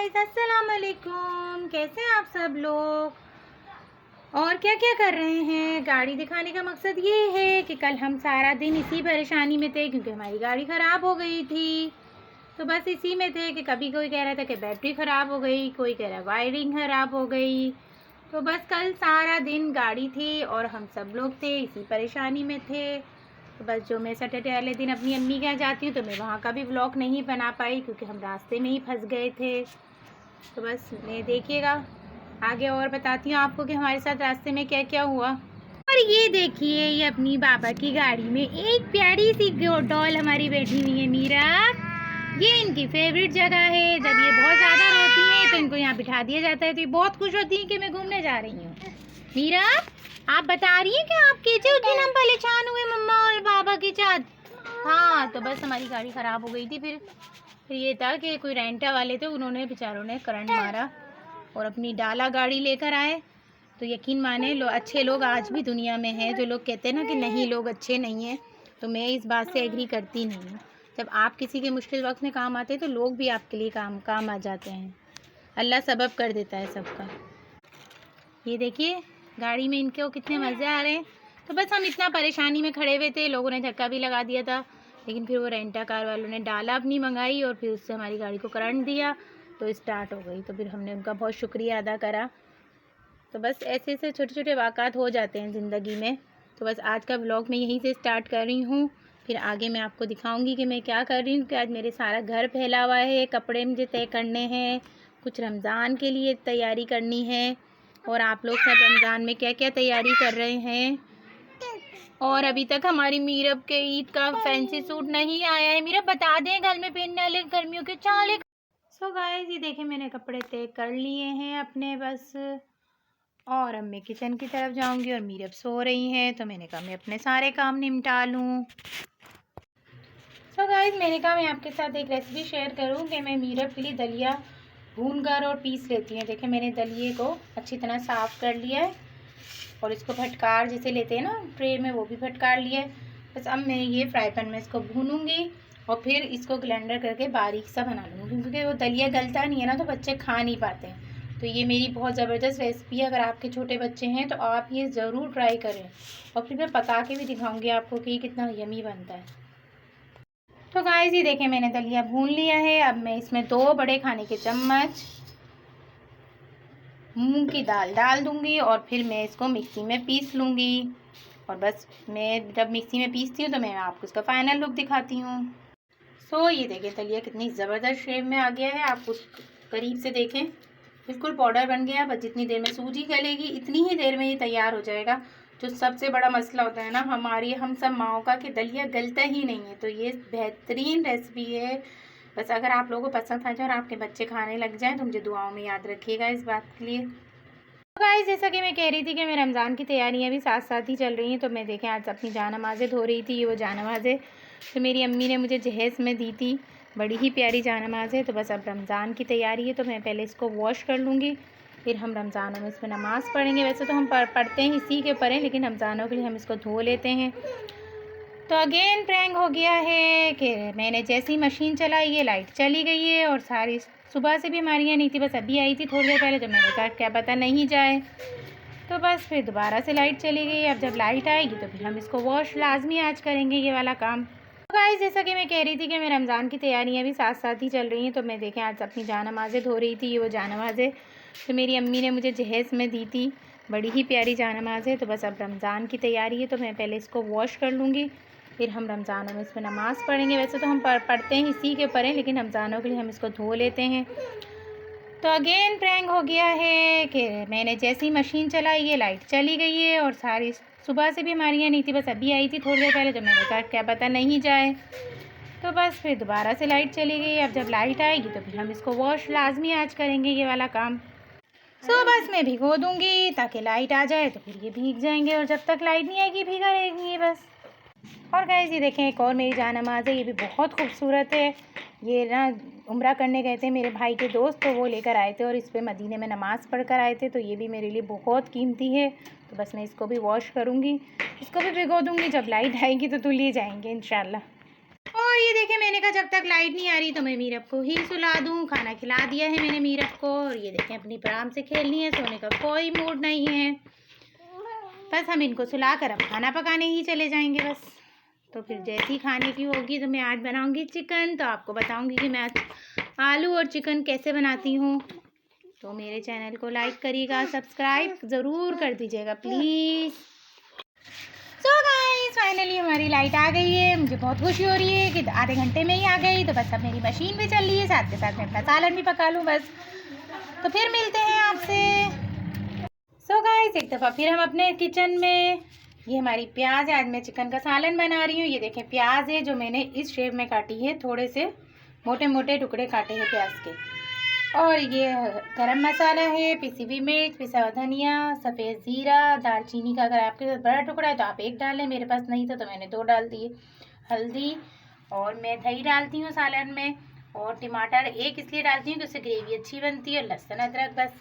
Guys, अस्सलाम वालेकुम। कैसे हैं आप सब लोग और क्या क्या कर रहे हैं। गाड़ी दिखाने का मकसद ये है कि कल हम सारा दिन इसी परेशानी में थे क्योंकि हमारी गाड़ी ख़राब हो गई थी। तो बस इसी में थे कि कभी कोई कह रहा था कि बैटरी ख़राब हो गई, कोई कह रहा वायरिंग ख़राब हो गई। तो बस कल सारा दिन गाड़ी थी और हम सब लोग थे इसी परेशानी में थे। तो बस जो मैं सैटरडे वाले दिन अपनी अम्मी के यहाँ जाती हूँ तो मैं वहाँ का भी व्लॉग नहीं बना पाई क्योंकि हम रास्ते में ही फंस गए थे। तो बस मैं देखिएगा आगे और बताती हूँ आपको कि हमारे साथ रास्ते में क्या क्या हुआ। और ये देखिए, ये अपनी बाबा की गाड़ी में एक प्यारी सी डॉल हमारी बैठी हुई है मीरा। ये इनकी फेवरेट जगह है। जब ये बहुत ज़्यादा रोती हैं तो इनको यहाँ बिठा दिया जाता है तो ये बहुत खुश होती हैं कि मैं घूमने जा रही हूँ। मीरा, आप बता रही हैं कि आप कैसे उस दिन हम परेशान हुए मम्मा और बाबा के साथ। हाँ, तो बस हमारी गाड़ी ख़राब हो गई थी। फिर ये था कि कोई रेंटा वाले थे, उन्होंने बेचारों ने करंट मारा और अपनी डाला गाड़ी लेकर आए। तो यकीन माने अच्छे लोग आज भी दुनिया में हैं। जो लोग कहते हैं ना कि नहीं लोग अच्छे नहीं हैं, तो मैं इस बात से एग्री करती नहीं हूँ। जब आप किसी के मुश्किल वक्त में काम आते हैं तो लोग भी आपके लिए काम आ जाते हैं। अल्लाह सबब कर देता है सबका। ये देखिए गाड़ी में इनके कितने मज़े आ रहे हैं। तो बस हम इतना परेशानी में खड़े हुए थे, लोगों ने धक्का भी लगा दिया था, लेकिन फिर वो रेंटा कार वालों ने डाला अपनी मंगाई और फिर उससे हमारी गाड़ी को करंट दिया तो स्टार्ट हो गई। तो फिर हमने उनका बहुत शुक्रिया अदा करा। तो बस ऐसे ऐसे छोटे छोटे वाक़ात हो जाते हैं ज़िंदगी में। तो बस आज का व्लॉग मैं यहीं से स्टार्ट कर रही हूँ। फिर आगे मैं आपको दिखाऊंगी कि मैं क्या कर रही हूँ कि आज मेरे सारा घर फैला हुआ है, कपड़े मुझे तय करने हैं, कुछ रमज़ान के लिए तैयारी करनी है और आप लोग सब रमज़ान में क्या क्या तैयारी कर रहे हैं। और अभी तक हमारी मीरब के ईद का फैंसी सूट नहीं आया है। मीरब बता दें घर में पहनने वाले गर्मियों के चाले। सो गाइस, ये देखें मैंने कपड़े तय कर लिए हैं अपने बस। और अब मैं किचन की तरफ जाऊंगी और मीरब सो रही हैं तो मैंने कहा मैं अपने सारे काम निपटा लूँ। सो गाइस, मैंने कहा मैं आपके साथ एक रेसिपी शेयर करूँ कि मैं मीरब के लिए दलिया भून कर और पीस लेती हूँ। देखिए मैंने दलिए को अच्छी तरह साफ़ कर लिया है और इसको फटकार जैसे लेते हैं ना ट्रे में, वो भी फटकार लिया है। बस अब मैं ये फ्राई पैन में इसको भूनूंगी और फिर इसको ग्राइंडर करके बारीक सा बना लूँगी क्योंकि वो दलिया गलता नहीं है ना तो बच्चे खा नहीं पाते हैं। तो ये मेरी बहुत ज़बरदस्त रेसिपी है। अगर आपके छोटे बच्चे हैं तो आप ये ज़रूर ट्राई करें और फिर मैं पका के भी दिखाऊँगी आपको कि ये कितना यमी बनता है। तो गाइस, ये देखें मैंने दलिया भून लिया है। अब मैं इसमें 2 बड़े खाने के चम्मच मूंग की दाल डाल दूंगी और फिर मैं इसको मिक्सी में पीस लूँगी। और बस मैं जब मिक्सी में पीसती हूँ तो मैं आपको इसका फाइनल लुक दिखाती हूँ। सो ये देखें दलिया कितनी ज़बरदस्त शेप में आ गया है। आप उस करीब से देखें, बिल्कुल पाउडर बन गया। बस जितनी देर में सूजी गलेगी इतनी ही देर में ये तैयार हो जाएगा। जो सबसे बड़ा मसला होता है ना हम सब माओं का कि दलिया गलता ही नहीं है। तो ये बेहतरीन रेसिपी है। बस अगर आप लोगों को पसंद आ जाए और आपके बच्चे खाने लग जाएं तो मुझे दुआओं में याद रखिएगा इस बात के लिए। तो गाइस, जैसा कि मैं कह रही थी कि मैं रमज़ान की तैयारियां भी साथ साथ ही चल रही हैं। तो मैं देखें आज अपनी जानमाज़ें धो रही थी। ये वो जानमाज़ें तो मेरी अम्मी ने मुझे जहेज़ में दी थी, बड़ी ही प्यारी जानमाज़ है। तो बस अब रमज़ान की तैयारी है तो मैं पहले इसको वॉश कर लूँगी, फिर हम रमज़ानों में इसमें नमाज़ पढ़ेंगे। वैसे तो हम पढ़ते हैं इसी के ऊपर हैं, लेकिन रमज़ानों के लिए हम इसको धो लेते हैं। तो अगेन प्रैंक हो गया है कि मैंने जैसी मशीन चलाई ये लाइट चली गई है और सारी सुबह से भी हमारी यहाँ नहीं थी, बस अभी आई थी थोड़ी देर पहले। तो मैंने कहा क्या पता नहीं जाए, तो बस फिर दोबारा से लाइट चली गई। अब जब लाइट आएगी तो फिर हम इसको वॉश लाजमी आज करेंगे ये वाला काम। तो गाइस, जैसा कि मैं कह रही थी कि मैं रमज़ान की तैयारियां भी साथ साथ ही चल रही हैं। तो मैं देखें आज अपनी जानमाज़ें धो रही थी। ये वो जानमाज़ें तो मेरी अम्मी ने मुझे जहेज़ में दी थी, बड़ी ही प्यारी जानमाज़ है। तो बस अब रमज़ान की तैयारी है तो मैं पहले इसको वॉश कर लूँगी, फिर हम रमज़ानों में इसमें नमाज़ पढ़ेंगे। वैसे तो हम पढ़ते हैं इसी के ऊपर हैं, लेकिन रमज़ानों के लिए हम इसको धो लेते हैं। तो अगेन प्रैंक हो गया है कि मैंने जैसी मशीन चलाई ये लाइट चली गई है और सारी सुबह से भी हमारी यहाँ नहीं थी, बस अभी आई थी थोड़ी देर पहले। तो मैंने कहा क्या पता नहीं जाए, तो बस फिर दोबारा से लाइट चली गई। अब जब लाइट आएगी तो फिर हम इसको वॉश लाजमी आज करेंगे ये वाला काम। सो बस मैं भिगो दूँगी ताकि लाइट आ जाए तो फिर ये भीग जाएंगे और जब तक लाइट नहीं आएगी भीगा रहेंगी ये बस। और गाइस, ये देखें एक और मेरी जानमाज़ है, ये भी बहुत खूबसूरत है। ये ना उम्रा करने गए थे मेरे भाई के दोस्त, तो वो लेकर आए थे और इस पे मदीने में नमाज़ पढ़ कर आए थे। तो ये भी मेरे लिए बहुत कीमती है। तो बस मैं इसको भी वॉश करूँगी, इसको भी भिगो दूँगी। जब लाइट आएगी तो ले जाएंगे इंशाल्लाह। और ये देखें, मैंने कहा जब तक लाइट नहीं आ रही तो मैं मीरब को ही सुला दूँ। खाना खिला दिया है मैंने मीरब को, और ये देखें अपनी आराम से खेलनी है, सोने का कोई मूड नहीं है। बस हम इनको सुला कर अब खाना पकाने ही चले जाएंगे बस। तो फिर जैसी खाने की होगी तो मैं आज बनाऊंगी चिकन, तो आपको बताऊंगी कि मैं आज आलू और चिकन कैसे बनाती हूँ। तो मेरे चैनल को लाइक करिएगा, सब्सक्राइब ज़रूर कर दीजिएगा प्लीज़। सो गाइस, फाइनली हमारी लाइट आ गई है। मुझे बहुत खुशी हो रही है कि आधे घंटे में ही आ गई। तो बस अब मेरी मशीन भी चल रही है, साथ के साथ मैं अपना सालन भी पका लूँ बस। तो फिर मिलते हैं आपसे। सो गाइस, एक दफ़ा फिर हम अपने किचन में। ये हमारी प्याज है, आज मैं चिकन का सालन बना रही हूँ। ये देखें प्याज है जो मैंने इस शेप में काटी है, थोड़े से मोटे मोटे टुकड़े काटे हैं प्याज के। और ये गरम मसाला है, पिसी हुई मिर्च, पिसा हुआ धनिया, सफ़ेद ज़ीरा, दालचीनी का अगर आपके पास बड़ा टुकड़ा है तो आप 1 डालें, मेरे पास नहीं था तो मैंने 2 डाल दिए। हल्दी, और मैं दही डालती हूँ सालन में, और टमाटर 1 इसलिए डालती हूँ कि उससे ग्रेवी अच्छी बनती है, और लहसुन अदरक बस।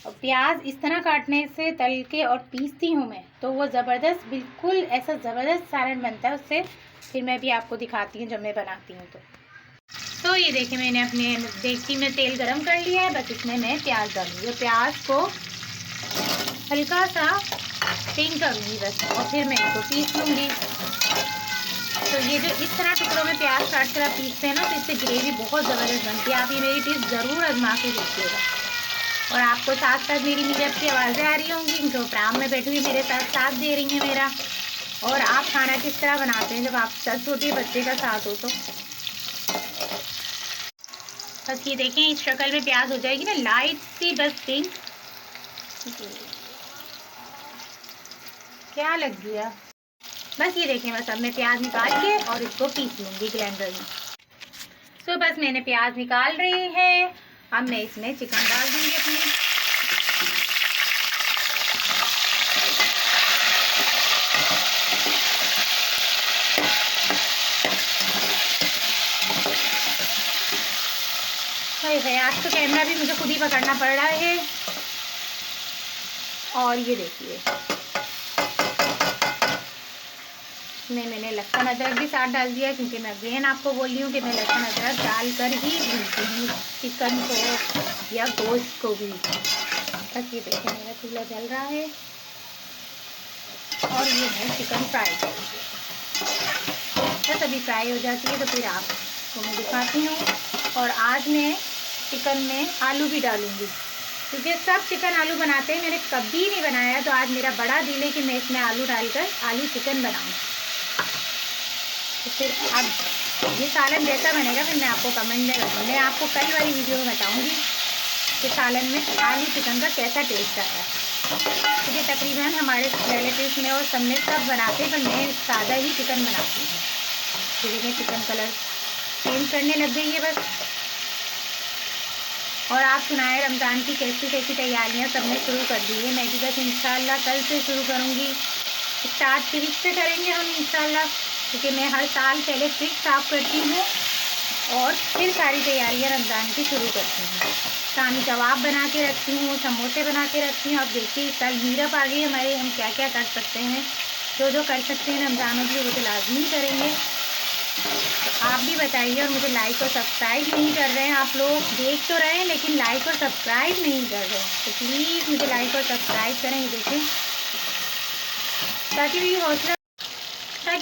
और प्याज इस तरह काटने से, तल के और पीसती हूँ मैं, तो वो ज़बरदस्त, बिल्कुल ऐसा ज़बरदस्त सालन बनता है उससे। फिर मैं भी आपको दिखाती हूँ जब मैं बनाती हूँ। तो ये देखिए मैंने अपने देगची में तेल गरम कर लिया है, बस इसमें मैं प्याज डालूँगी। प्याज को हल्का सा पिंक करूँगी बस, और फिर मैं इसको पीस लूँगी। तो ये जो इस तरह टुकड़ों में प्याज काट कर आप पीसते हैं ना, तो इससे ग्रेवी बहुत ज़बरदस्त बनती है। आप ये मेरी डिश ज़रूर आजमा के देखिएगा। और आपको साथ साथ मेरी मीरब की आवाज़ें आ रही होंगी, क्योंकि प्रोग्राम में बैठी हुई मेरे साथ दे रही हैं मेरा। और आप खाना किस तरह बनाते हैं जब आप छोटे बच्चे का साथ हो तो। बस ये देखें, इस शक्ल में प्याज हो जाएगी ना, लाइट सी बस पिंक। क्या लग गया? बस ये देखें, बस अब मैं प्याज निकाल के और इसको पीस लूँगी ग्राइंडर में। तो बस मैंने प्याज निकाल रही है, अब मैं इसमें चिकन डाल दूँगी अपनी। है आज तो कैमरा भी मुझे खुद ही पकड़ना पड़ रहा है। और ये देखिए, मैंने लहसुन अदरक भी साथ डाल दिया, क्योंकि मैं अगेन आपको बोल रही हूँ कि मैं लहसुन अदरक डाल कर ही भूनती हूँ चिकन को या गोश्त को भी। बस ये देखिए मेरा चूल्हा जल रहा है, और ये मैं चिकन फ्राई करूँगी। बस अभी फ्राई हो जाती है तो फिर आपको मैं दिखाती हूँ। और आज मैं चिकन में आलू भी डालूँगी, क्योंकि सब चिकन आलू बनाते हैं, मैंने कभी नहीं बनाया। तो आज मेरा बड़ा दिल है कि मैं इसमें आलू डालकर आलू चिकन बनाऊँ। तो फिर अब ये सालन जैसा बनेगा फिर मैं आपको कमेंट में बताऊँगी। मैं आपको कल वाली वीडियो में बताऊँगी कि सालन में आलू चिकन का कैसा टेस्ट आता है, क्योंकि तकरीबन हमारे रिलेटिव्स में और सब में सब बनाते हैं, पर मैं सादा ही चिकन बनाती हूँ। धीरे धीरे चिकन कलर चेंज करने लग गई है बस। और आप सुनाए रमज़ान की कैसी कैसी तैयारियां सबने शुरू कर दी है। मैं भी बस इंशाल्लाह कल से शुरू करूँगी, स्टार्ट फ्रिज से करेंगे हम इंशाल्लाह, क्योंकि मैं हर साल पहले फ्रिज साफ़ करती हूँ और फिर सारी तैयारियां रमज़ान की शुरू करती हूँ। शामी कबाब बना के रखती हूँ, समोसे बना के रखती हूँ। अब देखिए कल मीरब आ गई हमारे, हम क्या क्या कर सकते हैं, जो कर सकते हैं रमज़ानों की वो तो लाजमी करेंगे। तो आप भी बताइए। और मुझे लाइक और सब्सक्राइब नहीं कर रहे हैं, आप लोग देख तो रहे हैं लेकिन लाइक और सब्सक्राइब नहीं कर रहे हैं, तो प्लीज़ मुझे लाइक और सब्सक्राइब करें। ये देखें, ताकि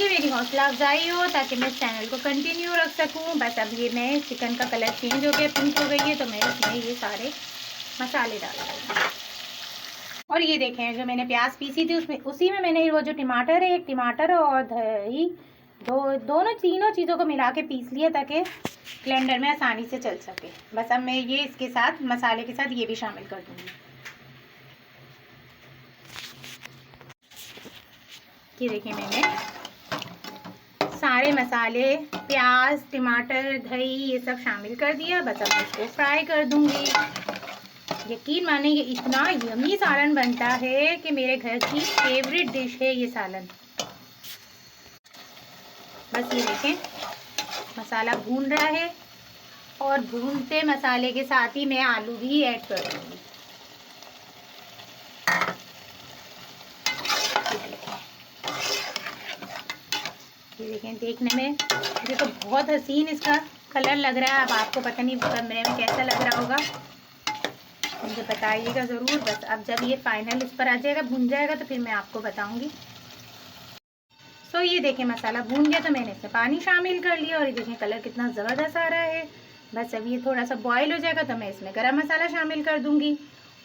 मेरी हौसला अफजाई हो, ताकि मैं इस चैनल को कंटिन्यू रख सकूं। बस अब ये मैं चिकन का कलर चेंज हो गया, पिंक हो गई है, तो मैं इसमें ये सारे मसाले डाल दूँगी। और ये देखें, जो मैंने प्याज पीसी थी उसमें, उसी में मैंने वो जो टमाटर है, एक टमाटर और दही, दोनों तीनों चीज़ों को मिला के पीस लिया ताकि ब्लेंडर में आसानी से चल सके। बस अब मैं ये इसके साथ मसाले के साथ ये भी शामिल कर दूँगी। ये देखिए मैंने सारे मसाले, प्याज, टमाटर, दही ये सब शामिल कर दिया। बस अब इसको फ्राई कर दूँगी। यकीन माने ये इतना यमी सालन बनता है कि मेरे घर की फेवरेट डिश है ये सालन। बस ये देखें, मसाला भून रहा है, और भूनते मसाले के साथ ही मैं आलू भी ऐड कर दूँगी। ये देखें, देखने में मुझे तो बहुत हसीन इसका कलर लग रहा है। अब आपको पता नहीं कमरे में कैसा लग रहा होगा, मुझे बताइएगा ज़रूर। बस अब जब ये फाइनल इस पर आ जाएगा, भून जाएगा, तो फिर मैं आपको बताऊंगी। सो ये देखें, मसाला भून गया तो मैंने इसमें पानी शामिल कर लिया और ये देखें कलर कितना ज़बरदस्त आ रहा है। बस अब ये थोड़ा सा बॉईल हो जाएगा तो मैं इसमें गरम मसाला शामिल कर दूंगी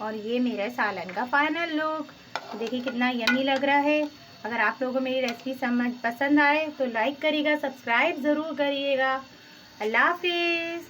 और ये मेरा सालन का फाइनल लुक। देखिए कितना यम्मी लग रहा है। अगर आप लोगों को मेरी रेसिपी समझ पसंद आए तो लाइक करिएगा, सब्सक्राइब ज़रूर करिएगा। अल्लाह हाफिज़।